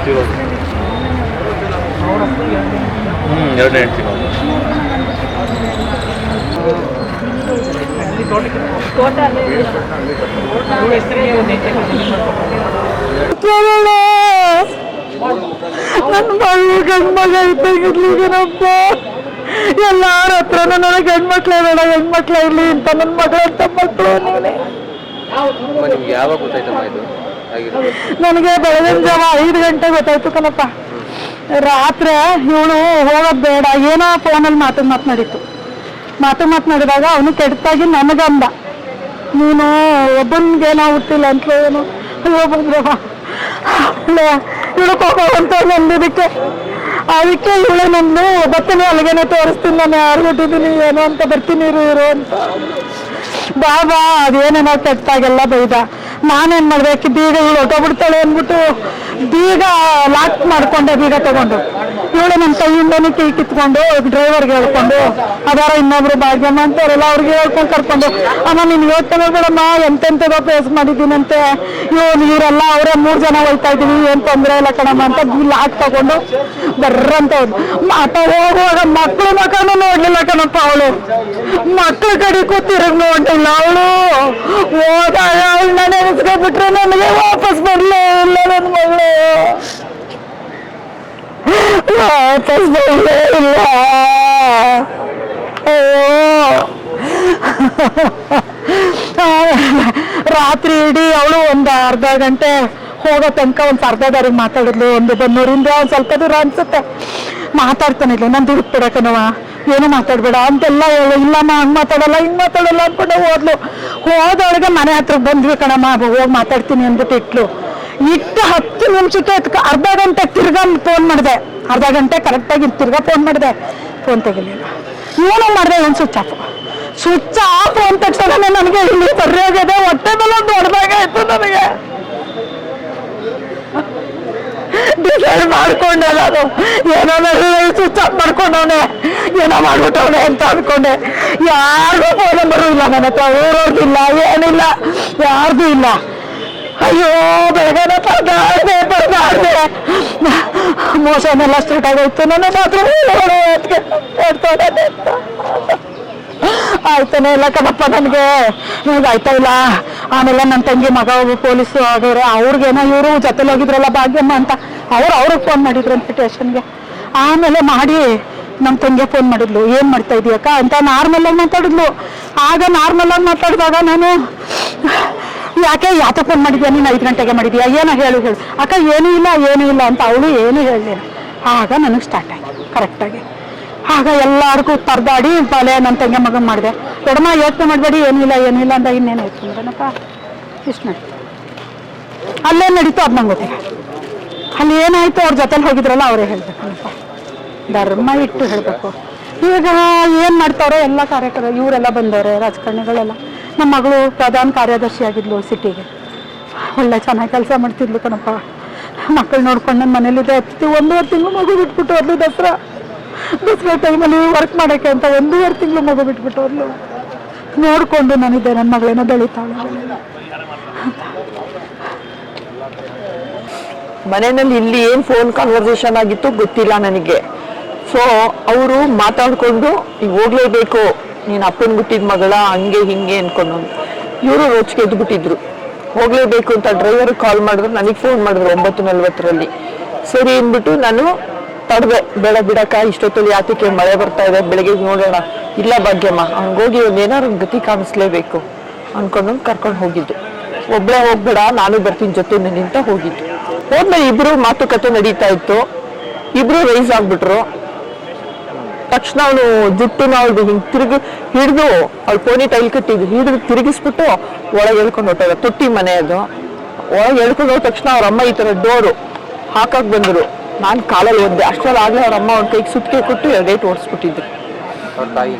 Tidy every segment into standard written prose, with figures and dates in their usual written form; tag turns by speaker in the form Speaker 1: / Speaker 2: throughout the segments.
Speaker 1: ತಿರೋದು. ಎರಡನೇ ಹೆಂಡ್ತಿ ನಾವು.
Speaker 2: ನನ್ನ ಮಗಳು ಗಂಡ್ಮಗ ಇದ್ದಾಗಿರ್ಲಿಗೇನಪ್ಪ, ಎಲ್ಲಾರ ಹತ್ರ ನನಗೆ ಹೆಣ್ಮಕ್ಳೇ ಬೇಡ, ಹೆಣ್ಮಕ್ಳೇ ಇರ್ಲಿ ಅಂತ ನನ್ನ ಮಗಳಂತ ಮಕ್ಕಳು.
Speaker 1: ಯಾವಾಗ ಗೊತ್ತಾಯ್ತಮ್ಮ ಇದು?
Speaker 2: ನನಗೆ ಬೆಳಗಿನ ಜಾವ 5 ಗಂಟೆ ಗೊತ್ತಾಯ್ತು ಕಣಪ್ಪ. ರಾತ್ರಿ ಇವಳು ಹೋಗೋದು ಬೇಡ ಏನೋ ಫೋನಲ್ಲಿ ಮಾತನಾಡಿದಾಗ ಅವನು ಕೆಟ್ಟಾಗಿ ನನಗಂದ, ನೀನು ಒಬ್ಬನಿಗೇನೋ ಹುಟ್ಟಿಲ್ಲ ಅಂತ ಏನು ಬಂದ್ರವ ಇವಳು ಹೋಗೋವಂತ ನಂದಿದ್ದಕ್ಕೆ. ಅದಕ್ಕೆ ಇವಳು ನಂದು ಬರ್ತೀನಿ, ಅಲ್ಲಿಗೇನೆ ತೋರಿಸ್ತೀನಿ, ನಾನು ಯಾರು ಹುಟ್ಟಿದ್ದೀನಿ ಏನೋ ಅಂತ, ಬರ್ತೀನಿ ಇರು ಅಂತ. ಬಾಬಾ ಅದೇನೇನೋ ಕೆಟ್ಟಾಗೆಲ್ಲ ಬೈದ. ನಾನೇನ್ ಮಾಡ್ಬೇಕು, ಬೀಗ ಇವಳು ಹೊಟ್ಟೋಗ್ಬಿಡ್ತಾಳೆ ಅಂದ್ಬಿಟ್ಟು ಬೀಗ ಲಾಕ್ ಮಾಡ್ಕೊಂಡೆ, ಬೀಗ ತಗೊಂಡು. ಇವಳು ನನ್ನ ಕೈಯಿಂದನೇ ಕೈ ಕಿತ್ಕೊಂಡು ಡ್ರೈವರ್ಗೆ ಹೇಳ್ಕೊಂಡು, ಅದಾರ ಇನ್ನೊಬ್ರು ಭಾಗ್ಯಮ್ಮ ಅಂತವ್ರಲ್ಲ ಅವ್ರಿಗೆ ಹೇಳ್ಕೊಂಡು ಕರ್ಕೊಂಡು, ಅಮ್ಮ ನೀನು ಯೋಚನೆ ಬೇಡಮ್ಮ, ಎಂತೆಂಥದೋ ಫೇಸ್ ಮಾಡಿದ್ದೀನಂತೆ, ಇವರೆಲ್ಲ ಅವರೇ 3 ಜನ ಹೋಗ್ತಾ ಇದ್ದೀವಿ, ಏನು ತೊಂದರೆ ಇಲ್ಲ ಕಣಮ್ಮ ಅಂತ ಲಾಕ್ ತಗೊಂಡು ಬರ್ರಂತ ಹೋಗುವಾಗ ಮಕ್ಕಳು ಮಕ್ಕಳನ್ನು ನೋಡ್ಲಿಲ್ಲ ಕಣಪ್ಪ. ಅವಳು ಮಕ್ಕಳ ಕಡೆ ಕೂತಿರೋದು ನೋಡ್ಲಿಲ್ಲ. ಅವಳು ಹೋದಾಗ ಅವಳನ್ನ ನೆನೆಸ್ಕೊಂಡ್ಬಿಟ್ರೆ ನನಗೆ ವಾಪಸ್ ಬರಲೇ ಇಲ್ಲ. ನನ್ನ ಮಗಳು ವಾಪಸ್ ಬರಲೇ ಇಲ್ಲ. ರಾತ್ರಿ ಇಡೀ ಅವಳು ಒಂದು ಅರ್ಧ ಗಂಟೆ ಹೋಗೋ ತನಕ ಒಂದು ಅರ್ಧ ದಾರಿಗೆ ಮಾತಾಡಿದ್ಲು. ಒಂದು ಬನ್ನೂರಿಂದ ಒಂದು ಸ್ವಲ್ಪ ದೂರ ಅನ್ಸುತ್ತೆ. ಮಾತಾಡ್ತಾನೆ ಇಲ್ಲ, ನಾನು ದುಡ್ಡು ಬಿಡಕನವ, ಏನು ಮಾತಾಡ್ಬೇಡ ಅಂತೆಲ್ಲ ಹೇಳು. ಇಲ್ಲಮ್ಮ ಹಂಗೆ ಮಾತಾಡಲ್ಲ ಹಿಂಗೆ ಮಾತಾಡಲ್ಲ ಅಂದ್ಕೊಂಡು ಹೋದೊಳಗೆ ಮನೆ ಹತ್ರಕ್ಕೆ ಬಂದ್ವಿ ಕಣಮ್ಮ, ಹೋಗಿ ಮಾತಾಡ್ತೀನಿ ಅಂದ್ಬಿಟ್ಟು ಇಟ್ಟು 10 ನಿಮಿಷಕ್ಕೆ ಅರ್ಧ ಗಂಟೆ ತಿರ್ಗಾ ಫೋನ್ ಮಾಡಿದೆ. ಅರ್ಧ ಗಂಟೆ ಕರೆಕ್ಟಾಗಿ ತಿರ್ಗಾ ಫೋನ್ ಮಾಡಿದೆ, ಫೋನ್ ತೆಗಿಲಿಲ್ಲ. ಏನೋ ಮಾಡಿದೆ, ಏನು ಸ್ವಿಚ್ ಆಫ್ ಅಂದ ತಕ್ಷಣ ನನಗೆ ಇಲ್ಲಿ ಸರಿಯಾಗಿದೆ, ಹೊಟ್ಟೆ ಮೇಲೆ ದೊಡ್ಡದಾಗ ಆಯ್ತು. ನನಗೆ ಡಿಸೈಡ್ ಮಾಡ್ಕೊಂಡೆ ನಾನು, ಏನೋ ಸ್ವಿಚ್ ಆಫ್ ಮಾಡ್ಕೊಂಡವನೆ, ಏನೋ ಮಾಡ್ಬಿಟ್ಟವನೆ ಅಂತ ಅನ್ಕೊಂಡೆ. ಯಾರಿಗೂ ಫೋನ್ ನಂಬರು ಇಲ್ಲ ನನ್ನ ಹತ್ರ, ಊರವ್ರದ್ದಿಲ್ಲ, ಏನಿಲ್ಲ, ಯಾರ್ದು ಇಲ್ಲ. ಅಯ್ಯೋ ಬೆಳಗ್ಗೆ ಪರದಾಡ್ದೆ ಮೋಷನೆಲ್ಲ ಸ್ಟಾರ್ಟ್ ಆಗೋಯ್ತು. ನನ್ನ ಮಾತ್ರ ಆಯ್ತಾನೆ ಇಲ್ಲ ಕಣಪ್ಪ, ನನಗೆ ಆಯ್ತಾ ಇಲ್ಲ. ಆಮೇಲೆ ನನ್ನ ತಂಗಿ ಮಗ ಪೊಲೀಸು ಆಗೋರೆ, ಅವ್ರಿಗೇನೋ ಇವರು ಜೊತೆಲಿ ಹೋಗಿದ್ರಲ್ಲ ಭಾಗ್ಯಮ್ಮ ಅಂತ, ಅವ್ರಿಗೆ ಫೋನ್ ಮಾಡಿದ್ರಂತೆ ಸ್ಟೇಷನ್ಗೆ. ಆಮೇಲೆ ಮಾಡಿ ನಮ್ಮ ತಂಗಿ ಫೋನ್ ಮಾಡಿದ್ಲು, ಏನು ಮಾಡ್ತಾ ಇದೀಯಕ್ಕ ಅಂತ ನಾರ್ಮಲಾಗಿ ಮಾತಾಡಿದ್ಲು. ಆಗ ನಾರ್ಮಲಾಗಿ ಮಾತಾಡಿದಾಗ ನಾನು, ಯಾಕೆ ಫೋನ್ ಮಾಡಿದ್ಯಾ ನೀನು, 5 ಗಂಟೆಗೆ ಮಾಡಿದ್ಯಾ, ಏನೋ ಹೇಳು ಅಕ್ಕ, ಏನೂ ಇಲ್ಲ ಅಂತ ಅವಳು ಏನು ಹೇಳಲಿಲ್ಲ. ಆಗ ನನಗೆ ಸ್ಟಾರ್ಟ್ ಆಯ್ತು ಕರೆಕ್ಟಾಗಿ. ಆಗ ಎಲ್ಲರಿಗೂ ಪರದಾಡಿ ಬಾಲೆ ನನ್ನ ತಂಗಿ ಮಗನ ಮಾಡಿದೆ. ದೊಡ್ಡಮ್ಮ ಯೋಚನೆ ಮಾಡಬೇಡಿ, ಏನಿಲ್ಲ ಅಂತ ಇನ್ನೇನಾಯ್ತು ಅಂದ್ರನಪ್ಪ, ಇಷ್ಟು ನಡೀತು. ಅಲ್ಲೇನು ನಡೀತು ಅದು ನಂಗೆ ಗೊತ್ತಿಲ್ಲ. ಅಲ್ಲಿ ಏನಾಯ್ತು ಅವ್ರ ಜೊತೆಲಿ ಹೋಗಿದ್ರಲ್ಲ ಅವರೇ ಹೇಳ್ಬೇಕನಪ್ಪ, ಧರ್ಮ ಇಟ್ಟು ಹೇಳಬೇಕು. ಈಗ ಏನು ಮಾಡ್ತಾವ್ರೆ ಎಲ್ಲ ಇವರೆಲ್ಲ ಬಂದವ್ರೆ ರಾಜಕಾರಣಿಗಳೆಲ್ಲ. ನಮ್ಮ ಮಗಳು ಪ್ರಧಾನ ಕಾರ್ಯದರ್ಶಿ ಆಗಿದ್ಲು ಸಿಟಿಗೆ, ಒಳ್ಳೆ ಚೆನ್ನಾಗಿ ಕೆಲಸ ಮಾಡ್ತಿದ್ಲು ಕಣಪ್ಪ. ಮಕ್ಕಳು ನೋಡ್ಕೊಂಡು ನನ್ನ ಮನೇಲಿದೆ 1.5 ತಿಂಗಳು ಮಗು ಬಿಟ್ಬಿಟ್ಟು ಹೋದ್ಲು. ದಸರಾ ಟೈಮಲ್ಲಿ ವರ್ಕ್ ಮಾಡೋಕ್ಕೆ ಅಂತ 1.5 ತಿಂಗಳು ಮಗು ಬಿಟ್ಬಿಟ್ಟು ಹೋದ್ಲು. ನೋಡಿಕೊಂಡು ನಾನಿದ್ದೆ, ನನ್ನ ಮಗಳೇನೋ ಬೆಳೀತಾಳೆ.
Speaker 3: ಮನೆಯಲ್ಲಿ ಇಲ್ಲಿ ಏನು ಫೋನ್ ಕಾನ್ವರ್ಸೇಷನ್ ಆಗಿತ್ತು ಗೊತ್ತಿಲ್ಲ ನನಗೆ. ಸೊ ಅವರು ಮಾತಾಡ್ಕೊಂಡು ಈಗ ಹೋಗ್ಲೇಬೇಕು, ನೀನು ಅಪ್ಪನ ಹುಟ್ಟಿದ ಮಗಳ ಹಂಗೆ ಹಿಂಗೆ ಅನ್ಕೊಂಡು ಇವರು ರೋಚಿಗೆ ಎದ್ಬಿಟ್ಟಿದ್ರು. ಹೋಗ್ಲೇಬೇಕು ಅಂತ ಡ್ರೈವರ್ ಕಾಲ್ ಮಾಡಿದ್ರು, ನನಗೆ ಫೋನ್ ಮಾಡಿದ್ರು 9:40 ಸರಿ ಅಂದ್ಬಿಟ್ಟು ನಾನು ತಡವೆ, ಬೇಡ ಬಿಡಕ್ಕ ಇಷ್ಟೊತ್ತಲ್ಲಿ ಯಾತಕ್ಕೆ ಮಳೆ ಬರ್ತಾ ಇದೆ, ಬೆಳಗ್ಗೆ ನೋಡೋಣ. ಇಲ್ಲ ಭಾಗ್ಯಮ್ಮ, ಹಂಗೋಗಿ ಒಂದೇನಾದ್ರು ಗತಿ ಕಾಣಿಸ್ಲೇಬೇಕು ಅನ್ಕೊಂಡು ಕರ್ಕೊಂಡು ಹೋಗಿದ್ದು. ಒಬ್ಬಳೇ ಹೋಗ್ಬೇಡ, ನಾನು ಬರ್ತೀನಿ ಜೊತೆ ನಿಂತ ಹೋಗಿದ್ದು. ಹೋದ್ಮೇಲೆ ಇಬ್ರು ಮಾತುಕತೆ ನಡೀತಾ ಇತ್ತು. ಇಬ್ರು ರೈಸ್ ಆಗ್ಬಿಟ್ರು. ತಕ್ಷಣ ಅವನು ಜುಟ್ಟುನ ಅವಳು ಹಿಂಗೆ ಹಿಡಿದು ಅವಳು ಪೋನಿ ಟೈಲ್ ಕಟ್ಟಿದ್ದು ಹಿಡಿದು ತಿರುಗಿಸ್ಬಿಟ್ಟು ಒಳಗೆ ಹೇಳ್ಕೊಂಡು ಹೊಟ್ಟೋದ. ತೊಟ್ಟಿ ಮನೆ ಅದು. ಒಳಗೆ ಹೇಳ್ಕೊಂಡು ಹೋದ ತಕ್ಷಣ ಅವ್ರ ಅಮ್ಮ ಈ ಥರ ಡೋರು ಹಾಕಕ್ಕೆ ಬಂದರು. ನಾನು ಕಾಲಲ್ಲಿ ಒದ್ದೆ. ಅಷ್ಟರಲ್ಲಿ ಆಗಲೇ ಅವ್ರ ಅಮ್ಮ ಒಂದು ಕೈಗೆ ಸುತ್ತಿಗೆ ಕೊಟ್ಟು 2 ಏಟು ಓಡಿಸ್ಬಿಟ್ಟಿದ್ರು.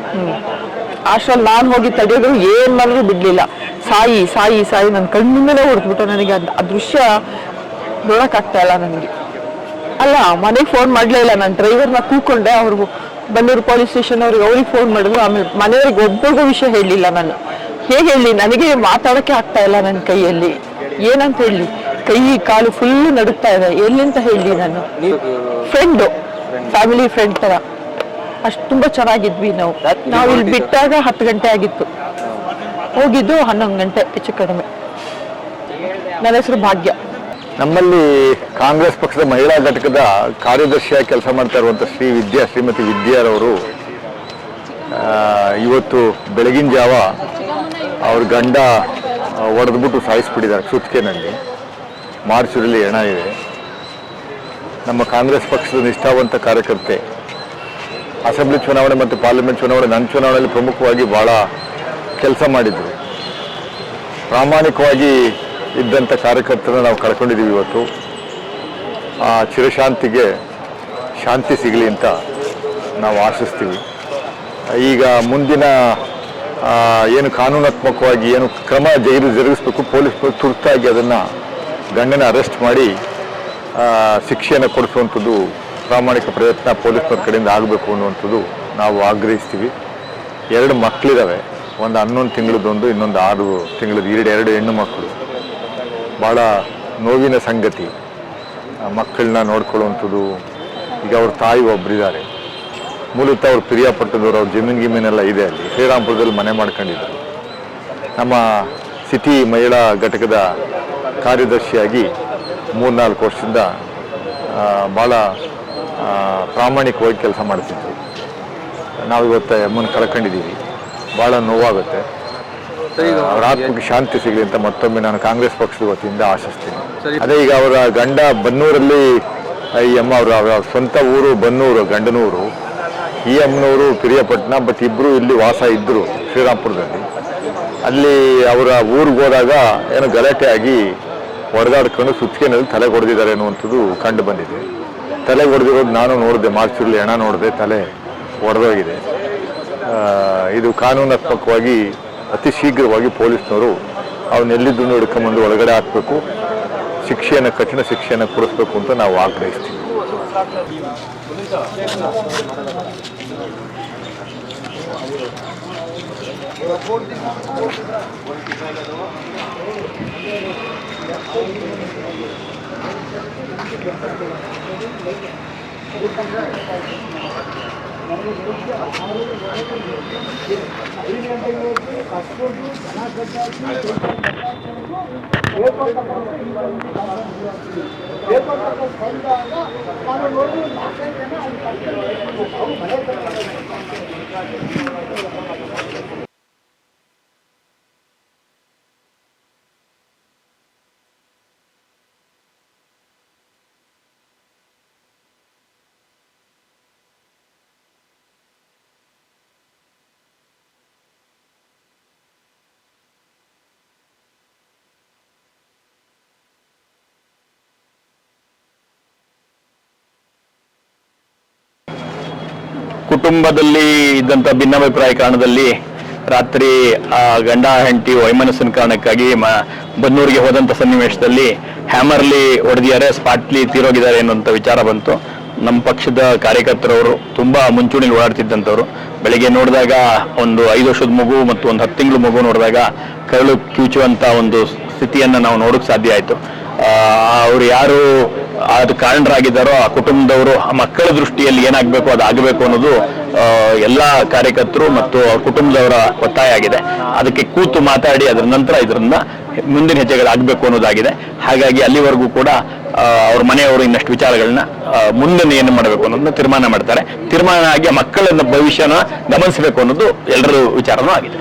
Speaker 3: ಅಷ್ಟರಲ್ಲಿ ನಾನು ಹೋಗಿ ತಡೆಯೋದು, ಏನು ಮಾಡಿದ್ರು ಬಿಡ್ಲಿಲ್ಲ. ಸಾಯಿ ನನ್ನ ಕಣ್ಣಿಂದಲೇ ಹೊಡೆದ್ಬಿಟ್ಟು. ನನಗೆ ಆ ದೃಶ್ಯ ನೋಡೋಕ್ಕಾಗ್ತಾ ಇಲ್ಲ ನನಗೆ. ಅಲ್ಲ, ಮನೆಗೆ ಫೋನ್ ಮಾಡಲೇ ಇಲ್ಲ. ನಾನು ಡ್ರೈವರ್ನ ಕೂಕೊಂಡೆ. ಅವ್ರಿಗೂ ಬನ್ನೂರು ಪೊಲೀಸ್ ಸ್ಟೇಷನ್ ಅವ್ರಿಗೆ ಫೋನ್ ಮಾಡಿದ್ರು. ಆಮೇಲೆ ಮನೆಯವ್ರಿಗೆ ಒಬ್ಬರಿಗೂ ವಿಷಯ ಹೇಳಲಿಲ್ಲ ನಾನು. ಹೇಗೆ ಹೇಳಿ, ನನಗೆ ಮಾತಾಡೋಕ್ಕೆ ಆಗ್ತಾ ಇಲ್ಲ ನನ್ನ ಕೈಯಲ್ಲಿ. ಏನಂತ ಹೇಳಿ, ಕೈ ಕಾಲು ಫುಲ್ ನಡುಗ್ತಾ ಇದೆ. ಎಲ್ಲಿಂತ ಹೇಳಿ ನಾನು
Speaker 1: ನೀವು
Speaker 3: ಫ್ರೆಂಡು, ಫ್ಯಾಮಿಲಿ ಫ್ರೆಂಡ್ ತರ ಅಷ್ಟು ತುಂಬಾ ಚೆನ್ನಾಗಿದ್ವಿ ನಾವು ಇಲ್ಲಿ ಬಿಟ್ಟಾಗ 10 ಗಂಟೆ ಆಗಿತ್ತು, ಹೋಗಿದ್ದು 11 ಗಂಟೆ ಹೆಚ್ಚು ಕಡಿಮೆ. ನನ್ನ ಹೆಸರು ಭಾಗ್ಯ.
Speaker 4: ನಮ್ಮಲ್ಲಿ ಕಾಂಗ್ರೆಸ್ ಪಕ್ಷದ ಮಹಿಳಾ ಘಟಕದ ಕಾರ್ಯದರ್ಶಿಯಾಗಿ ಕೆಲಸ ಮಾಡ್ತಾ ಇರುವಂಥ ಶ್ರೀಮತಿ ವಿದ್ಯಾರವರು ಇವತ್ತು ಬೆಳಗಿನ ಜಾವ ಅವ್ರ ಗಂಡ ಹೊಡೆದ್ಬಿಟ್ಟು ಸಾಯಿಸ್ಬಿಟ್ಟಿದ್ದಾರೆ ಸುತ್ತಿಗೆನಲ್ಲಿ. ಮಾರ್ಚೂರಲ್ಲಿ ಹೆಣ ಇದೆ. ನಮ್ಮ ಕಾಂಗ್ರೆಸ್ ಪಕ್ಷದ ನಿಷ್ಠಾವಂತ ಕಾರ್ಯಕರ್ತೆ, ಅಸೆಂಬ್ಲಿ ಚುನಾವಣೆ ಮತ್ತು ಪಾರ್ಲಿಮೆಂಟ್ ಚುನಾವಣೆ, ನನ್ನ ಚುನಾವಣೆಯಲ್ಲಿ ಪ್ರಮುಖವಾಗಿ ಭಾಳ ಕೆಲಸ ಮಾಡಿದ್ರು. ಪ್ರಾಮಾಣಿಕವಾಗಿ ಇದ್ದಂಥ ಕಾರ್ಯಕರ್ತರನ್ನ ನಾವು ಕಳ್ಕೊಂಡಿದ್ದೀವಿ ಇವತ್ತು. ಆ ಚಿರಶಾಂತಿಗೆ ಶಾಂತಿ ಸಿಗಲಿ ಅಂತ ನಾವು ಆಶಿಸ್ತೀವಿ. ಈಗ ಮುಂದಿನ ಏನು ಕಾನೂನಾತ್ಮಕವಾಗಿ ಏನು ಕ್ರಮ ಜರುಗಿಸಬೇಕು, ಪೊಲೀಸರು ತುರ್ತಾಗಿ ಅದನ್ನು ಗಂಡನ ಅರೆಸ್ಟ್ ಮಾಡಿ ಶಿಕ್ಷೆಯನ್ನು ಕೊಡಿಸುವಂಥದ್ದು ಪ್ರಾಮಾಣಿಕ ಪ್ರಯತ್ನ ಪೊಲೀಸ್ನವ್ರ ಕಡೆಯಿಂದ ಆಗಬೇಕು ಅನ್ನುವಂಥದ್ದು ನಾವು ಆಗ್ರಹಿಸ್ತೀವಿ. 2 ಮಕ್ಕಳಿದ್ದಾವೆ, ಒಂದು 11 ತಿಂಗಳದೊಂದು, ಇನ್ನೊಂದು 6 ತಿಂಗಳದ್ದು, 2 ಹೆಣ್ಣು ಮಕ್ಕಳು. ಭಾಳ ನೋವಿನ ಸಂಗತಿ. ಮಕ್ಕಳನ್ನ ನೋಡ್ಕೊಳ್ಳುವಂಥದ್ದು. ಈಗ ಅವ್ರ ತಾಯಿ ಒಬ್ಬರಿದ್ದಾರೆ, ಮೂಲತಃ ಅವ್ರು ಪಿರಿಯಾಪಟ್ಟದವರು, ಅವ್ರ ಜಮೀನೆಲ್ಲ ಇದೆ ಅಲ್ಲಿ, ಶ್ರೀರಾಮ್ಪುರದಲ್ಲಿ ಮನೆ ಮಾಡ್ಕೊಂಡಿದ್ದಾರೆ. ನಮ್ಮ ಸಿಟಿ ಮಹಿಳಾ ಘಟಕದ ಕಾರ್ಯದರ್ಶಿಯಾಗಿ 3-4 ವರ್ಷದಿಂದ ಭಾಳ ಪ್ರಾಮಾಣಿಕವಾಗಿ ಕೆಲಸ ಮಾಡ್ತಿದ್ರು. ನಾವು ಇವತ್ತು ಅಮ್ಮನ ಕಳ್ಕೊಂಡಿದ್ದೀವಿ. ಭಾಳ ನೋವಾಗುತ್ತೆ. ಅವರ ಆತ್ಮಕ್ಕೆ ಶಾಂತಿ ಸಿಗಲಿ ಅಂತ ಮತ್ತೊಮ್ಮೆ ನಾನು ಕಾಂಗ್ರೆಸ್ ಪಕ್ಷದ ವತಿಯಿಂದ ಆಶಿಸ್ತೀನಿ. ಅದೇ ಈಗ ಅವರ ಗಂಡ ಬನ್ನೂರಲ್ಲಿ, ಈ ಅಮ್ಮ ಅವರ ಸ್ವಂತ ಊರು ಬನ್ನೂರು, ಗಂಡನೂರು. ಈ ಅಮ್ಮನವರು ಪಿರಿಯಾಪಟ್ಟಣ, ಬಟ್ ಇಬ್ಬರು ಇಲ್ಲಿ ವಾಸ ಇದ್ದರು ಶ್ರೀರಾಮ್ಪುರದಲ್ಲಿ. ಅಲ್ಲಿ ಅವರ ಊರಿಗೆ ಹೋದಾಗ ಏನೋ ಗಲಾಟೆ ಆಗಿ ಹೊಡೆದಾಡ್ಕೊಂಡು ಸುತ್ತಿಗೆನಲ್ಲಿ ತಲೆಗೆ ಹೊಡೆದಿದ್ದಾರೆ ಅನ್ನುವಂಥದ್ದು ಕಂಡು ಬಂದಿದೆ. ತಲೆಗೆ ಹೊಡೆದಿರೋದು ನಾನು ನೋಡಿದೆ, ಮಾರ್ಚೂರಲ್ಲಿ ಹೆಣ ನೋಡಿದೆ, ತಲೆ ಹೊಡೆದೋಗಿದೆ. ಇದು ಕಾನೂನಾತ್ಮಕವಾಗಿ ಅತಿ ಶೀಘ್ರವಾಗಿ ಪೊಲೀಸ್ನವರು ಅವನ್ನೆಲ್ಲಿದ್ದು ಹಿಡ್ಕೊಂಬಂದು ಒಳಗಡೆ ಹಾಕಬೇಕು, ಶಿಕ್ಷೆಯನ್ನು, ಕಠಿಣ ಶಿಕ್ಷೆಯನ್ನು ಕೊಡಿಸ್ಬೇಕು ಅಂತ ನಾವು ಆಗ್ರಹಿಸ್ತೀವಿ.
Speaker 5: ಕುಟುಂಬದಲ್ಲಿ ಇದ್ದಂಥ ಭಿನ್ನಾಭಿಪ್ರಾಯ ಕಾರಣದಲ್ಲಿ ರಾತ್ರಿ ಗಂಡ ಹೆಂಡತಿ ವೈಮನಸ್ಸಿನ ಕಾರಣಕ್ಕಾಗಿ ಬನ್ನೂರಿಗೆ ಹೋದಂಥ ಸನ್ನಿವೇಶದಲ್ಲಿ ಹ್ಯಾಮರ್ಲಿ ಹೊಡೆದಿದ್ದಾರೆ, ಸ್ಪಾಟ್ಲಿ ತೀರೋಗಿದ್ದಾರೆ ಅನ್ನುವಂಥ ವಿಚಾರ ಬಂತು. ನಮ್ಮ ಪಕ್ಷದ ಕಾರ್ಯಕರ್ತರವರು ತುಂಬ ಮುಂಚೂಣಿಯಲ್ಲಿ ಓಡಾಡ್ತಿದ್ದಂಥವ್ರು. ಬೆಳಗ್ಗೆ ನೋಡಿದಾಗ ಒಂದು 5 ವರ್ಷದ ಮಗು ಮತ್ತು ಒಂದು 10 ತಿಂಗಳು ಮಗು ನೋಡಿದಾಗ ಕರಳು ಕಿವುಚುವಂಥ ಒಂದು ಸ್ಥಿತಿಯನ್ನು ನಾವು ನೋಡೋಕೆ ಸಾಧ್ಯ ಆಯಿತು. ಅವರು ಯಾರು ಅದು ಕಾರಣರಾಗಿದ್ದಾರೋ ಆ ಕುಟುಂಬದವರು, ಆ ಮಕ್ಕಳ ದೃಷ್ಟಿಯಲ್ಲಿ ಏನಾಗಬೇಕು ಅದು ಆಗಬೇಕು ಅನ್ನೋದು ಎಲ್ಲ ಕಾರ್ಯಕರ್ತರು ಮತ್ತು ಕುಟುಂಬದವರ ಒತ್ತಾಯ ಆಗಿದೆ. ಅದಕ್ಕೆ ಕೂತು ಮಾತಾಡಿ ಅದರ ನಂತರ ಇದರಿಂದ ಮುಂದಿನ ಹೆಜ್ಜೆಗಳಾಗಬೇಕು ಅನ್ನೋದಾಗಿದೆ. ಹಾಗಾಗಿ ಅಲ್ಲಿವರೆಗೂ ಕೂಡ ಅವ್ರ ಮನೆಯವರು ಇನ್ನಷ್ಟು ವಿಚಾರಗಳನ್ನ ಮುಂದೆ ಏನು ಮಾಡಬೇಕು ಅನ್ನೋದನ್ನ ತೀರ್ಮಾನ ಮಾಡ್ತಾರೆ. ತೀರ್ಮಾನ ಆಗಿ ಮಕ್ಕಳ ಭವಿಷ್ಯನ ಗಮನಿಸಬೇಕು ಅನ್ನೋದು ಎಲ್ಲರ ವಿಚಾರನೂ ಆಗಿದೆ.